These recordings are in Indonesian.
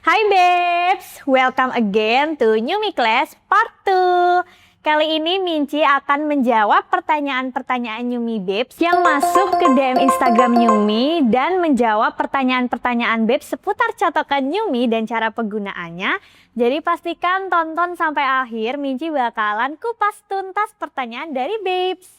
Hai Babes, welcome again to Nyumi Class Part 2. Kali ini Minci akan menjawab pertanyaan-pertanyaan Nyumi Babes yang masuk ke DM Instagram Nyumi dan menjawab pertanyaan-pertanyaan Babes seputar catokan Nyumi dan cara penggunaannya. Jadi pastikan tonton sampai akhir, Minci bakalan kupas tuntas pertanyaan dari Babes.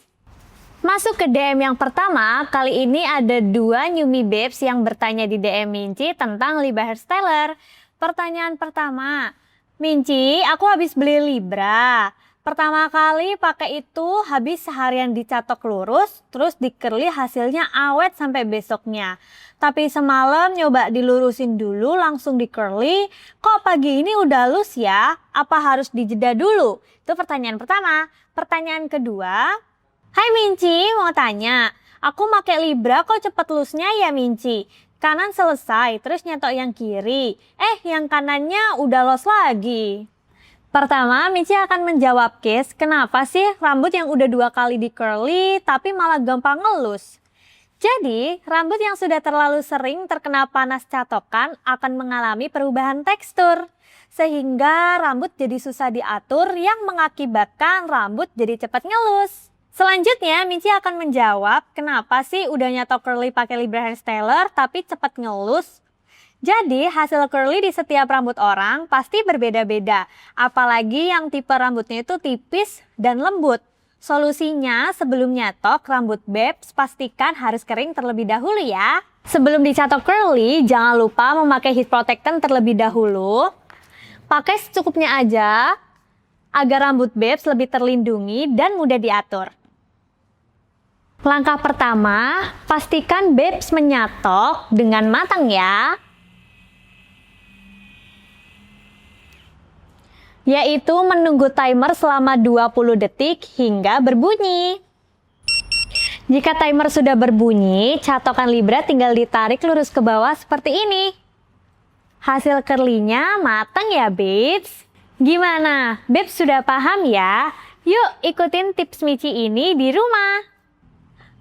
Masuk ke DM yang pertama, kali ini ada dua Nyumi Babes yang bertanya di DM Minci tentang Libra Hairstyler. Pertanyaan pertama, Minci, aku habis beli Libra. Pertama kali pakai itu habis seharian dicatok lurus, terus di curly hasilnya awet sampai besoknya. Tapi semalam nyoba dilurusin dulu langsung di curly, kok pagi ini udah lus ya? Apa harus dijeda dulu? Itu pertanyaan pertama. Pertanyaan kedua, hai Minci, mau tanya, aku pakai Libra kok cepet lusnya ya Minci? Kanan selesai, terus nyetok yang kiri. Yang kanannya udah los lagi. Pertama, Minci akan menjawab case, kenapa sih rambut yang udah 2 kali di curly tapi malah gampang ngelus? Jadi, rambut yang sudah terlalu sering terkena panas catokan akan mengalami perubahan tekstur. Sehingga rambut jadi susah diatur yang mengakibatkan rambut jadi cepat ngelus. Selanjutnya, Minci akan menjawab kenapa sih udah nyetok curly pakai Libra Hairstyler tapi cepat ngelus. Jadi, hasil curly di setiap rambut orang pasti berbeda-beda. Apalagi yang tipe rambutnya itu tipis dan lembut. Solusinya, sebelum nyetok rambut Babes, pastikan harus kering terlebih dahulu ya. Sebelum dicatok curly, jangan lupa memakai heat protectant terlebih dahulu. Pakai secukupnya aja, agar rambut Babes lebih terlindungi dan mudah diatur. Langkah pertama, pastikan Babes menyatok dengan matang ya. Yaitu menunggu timer selama 20 detik hingga berbunyi. Jika timer sudah berbunyi, catokan Libra tinggal ditarik lurus ke bawah seperti ini. Hasil curly-nya matang ya Babes. Gimana? Babes sudah paham ya? Yuk ikutin tips Minci ini di rumah.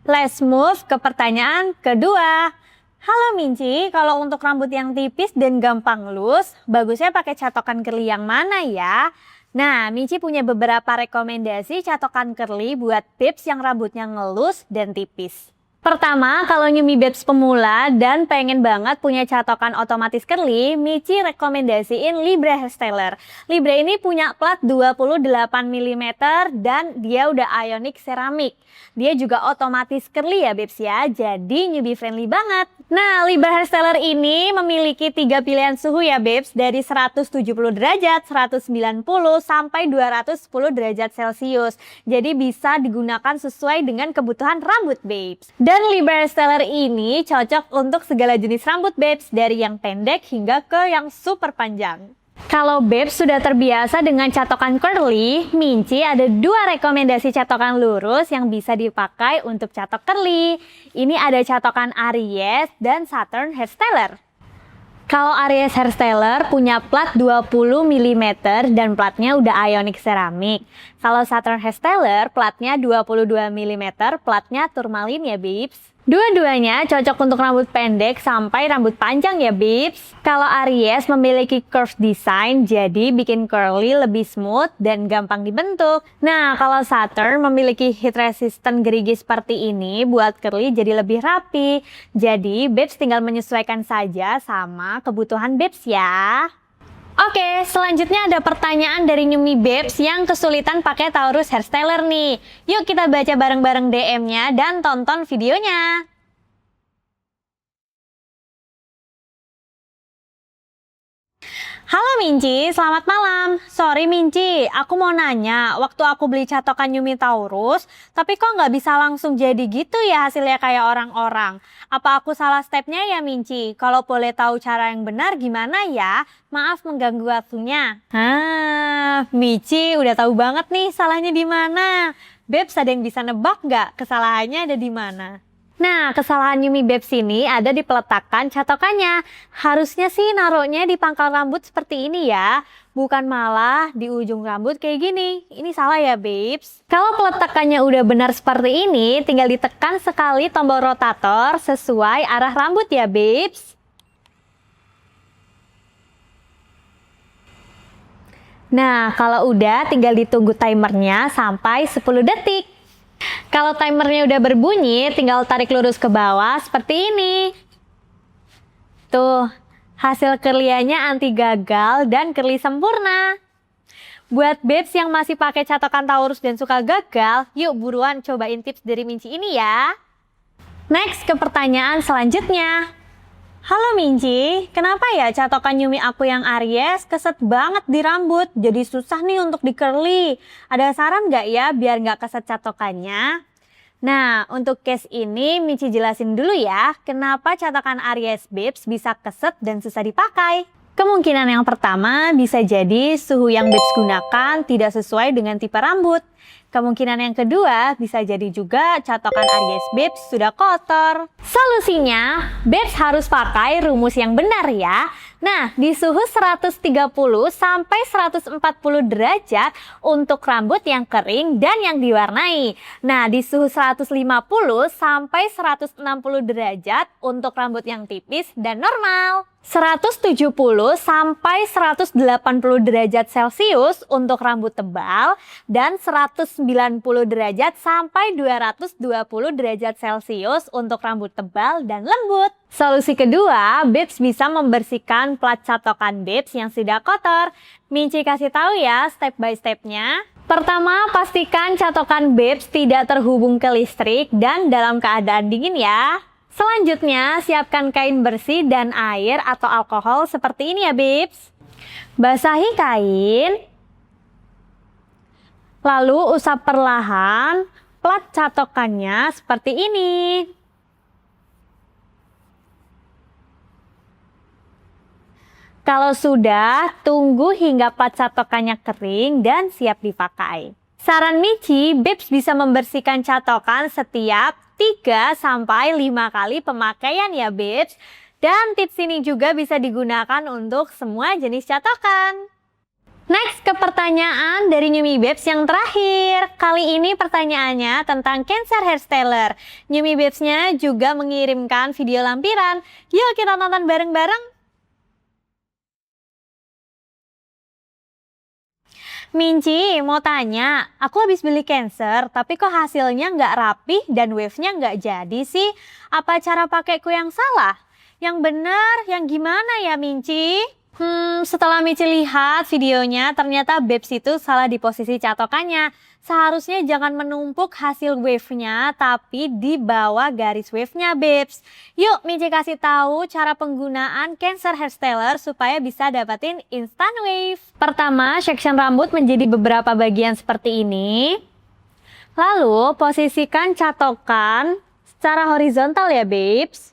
Let's move ke pertanyaan kedua. Halo Minci, kalau untuk rambut yang tipis dan gampang lus, bagusnya pakai catokan curly yang mana ya? Nah, Minci punya beberapa rekomendasi catokan curly buat Babes yang rambutnya ngelus dan tipis. Pertama, kalau Nyumi Babes pemula dan pengen banget punya catokan otomatis curly, Minci rekomendasiin Libra Hairstyler. Libra ini punya plat 28 mm dan dia udah ionic ceramic. Dia juga otomatis curly ya Babes ya, jadi newbie friendly banget. Nah, Libra Hairstyler ini memiliki 3 pilihan suhu ya Babes, dari 170 derajat, 190 sampai 210 derajat Celcius. Jadi bisa digunakan sesuai dengan kebutuhan rambut Babes. Dan Libra Hairstyler ini cocok untuk segala jenis rambut Babes, dari yang pendek hingga ke yang super panjang. Kalau Babes sudah terbiasa dengan catokan curly, Minci ada 2 rekomendasi catokan lurus yang bisa dipakai untuk catok curly. Ini ada catokan Aries dan Saturn Hairstyler. Kalau Aries Hairstyler punya plat 20 mm dan platnya udah ionic ceramic. Kalau Saturn Hairstyler platnya 22 mm, platnya turmalin ya Babes. Dua-duanya cocok untuk rambut pendek sampai rambut panjang ya Babes. Kalau Aries memiliki curve design, jadi bikin curly lebih smooth dan gampang dibentuk. Nah, kalau Saturn memiliki heat resistant gerigi seperti ini, buat curly jadi lebih rapi. Jadi Babes tinggal menyesuaikan saja sama kebutuhan Babes ya. Oke, selanjutnya ada pertanyaan dari Nyumi Babes yang kesulitan pakai Taurus Hairstyler nih. Yuk kita baca bareng-bareng DM-nya dan tonton videonya. Halo Minci, selamat malam. Sorry Minci, aku mau nanya, waktu aku beli catokan Nyumi Taurus, tapi kok nggak bisa langsung jadi gitu ya hasilnya kayak orang-orang? Apa aku salah stepnya ya Minci? Kalau boleh tahu cara yang benar gimana ya? Maaf mengganggu waktunya. Minci udah tahu banget nih salahnya di mana. Babes, ada yang bisa nebak nggak kesalahannya ada di mana? Nah, kesalahan Nyumi Babes ini ada di peletakan catokannya. Harusnya sih naruhnya di pangkal rambut seperti ini ya, bukan malah di ujung rambut kayak gini. Ini salah ya Babes. Kalau peletakannya udah benar seperti ini, tinggal ditekan sekali tombol rotator sesuai arah rambut ya Babes. Nah, kalau udah tinggal ditunggu timernya sampai 10 detik. Kalau timernya udah berbunyi, tinggal tarik lurus ke bawah seperti ini. Tuh, hasil curly-nya anti gagal dan curly sempurna. Buat babes yang masih pakai catokan Taurus dan suka gagal, yuk buruan cobain tips dari Minci ini ya. Next ke pertanyaan selanjutnya. Halo Minci, kenapa ya catokan Yumi aku yang Aries keset banget di rambut? Jadi susah nih untuk di curly. Ada saran nggak ya biar nggak keset catokannya? Nah, untuk case ini Minci jelasin dulu ya, kenapa catokan Aries babes bisa keset dan susah dipakai. Kemungkinan yang pertama bisa jadi suhu yang babes gunakan tidak sesuai dengan tipe rambut. Kemungkinan yang kedua bisa jadi juga catokan Aries babes sudah kotor. Solusinya, babes harus pakai rumus yang benar ya. Nah, di suhu 130 sampai 140 derajat untuk rambut yang kering dan yang diwarnai. Nah, di suhu 150 sampai 160 derajat untuk rambut yang tipis dan normal. 170 sampai 180 derajat Celcius untuk rambut tebal dan 190 derajat sampai 220 derajat Celcius untuk rambut tebal dan lembut. Solusi kedua, babes bisa membersihkan plat catokan babes yang sudah kotor. Minci kasih tahu ya step by stepnya. Pertama, pastikan catokan babes tidak terhubung ke listrik dan dalam keadaan dingin ya. Selanjutnya, siapkan kain bersih dan air atau alkohol seperti ini ya, babes. Basahi kain, lalu usap perlahan plat catokannya seperti ini. Kalau sudah, tunggu hingga plat catokannya kering dan siap dipakai. Saran Minci, babes bisa membersihkan catokan setiap 3-5 kali pemakaian ya babes. Dan tips ini juga bisa digunakan untuk semua jenis catokan. Next ke pertanyaan dari Nyumi Babes yang terakhir. Kali ini pertanyaannya tentang Cancer hairstyler. Nyumi Babesnya juga mengirimkan video lampiran. Yuk kita nonton bareng-bareng. Minci, mau tanya, aku habis beli Cancer, tapi kok hasilnya nggak rapi dan wave-nya nggak jadi sih? Apa cara pakaiku yang salah? Yang benar, yang gimana ya Minci? Setelah Minci lihat videonya, ternyata babes itu salah di posisi catokannya. Seharusnya jangan menumpuk hasil wave-nya, tapi di bawah garis wave-nya, babes. Yuk, Minci kasih tahu cara penggunaan Cancer hairstyler supaya bisa dapetin instant wave. Pertama, section rambut menjadi beberapa bagian seperti ini. Lalu, posisikan catokan secara horizontal ya, babes.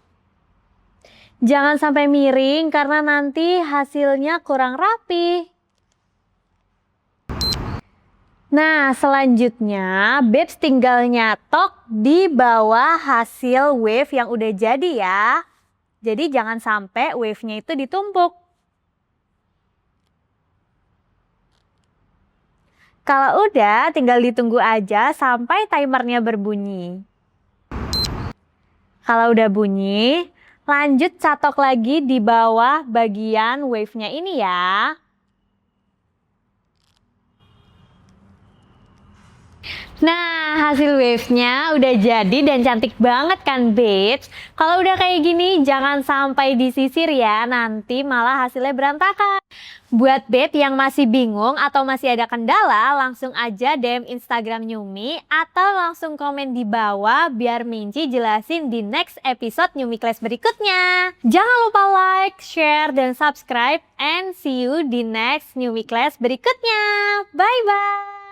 Jangan sampai miring karena nanti hasilnya kurang rapi. Nah, selanjutnya babes tinggal nyatok di bawah hasil wave yang udah jadi ya. Jadi jangan sampai wave-nya itu ditumpuk. Kalau udah, tinggal ditunggu aja sampai timernya berbunyi. Kalau udah bunyi, lanjut catok lagi di bawah bagian wave-nya ini ya. Nah, hasil wave-nya udah jadi dan cantik banget kan, babes? Kalau udah kayak gini, jangan sampai disisir ya, nanti malah hasilnya berantakan. Buat babe yang masih bingung atau masih ada kendala, langsung aja DM Instagram Nyumi atau langsung komen di bawah biar Minci jelasin di next episode Nyumi Class berikutnya. Jangan lupa like, share, dan subscribe, and see you di next Nyumi Class berikutnya. Bye-bye!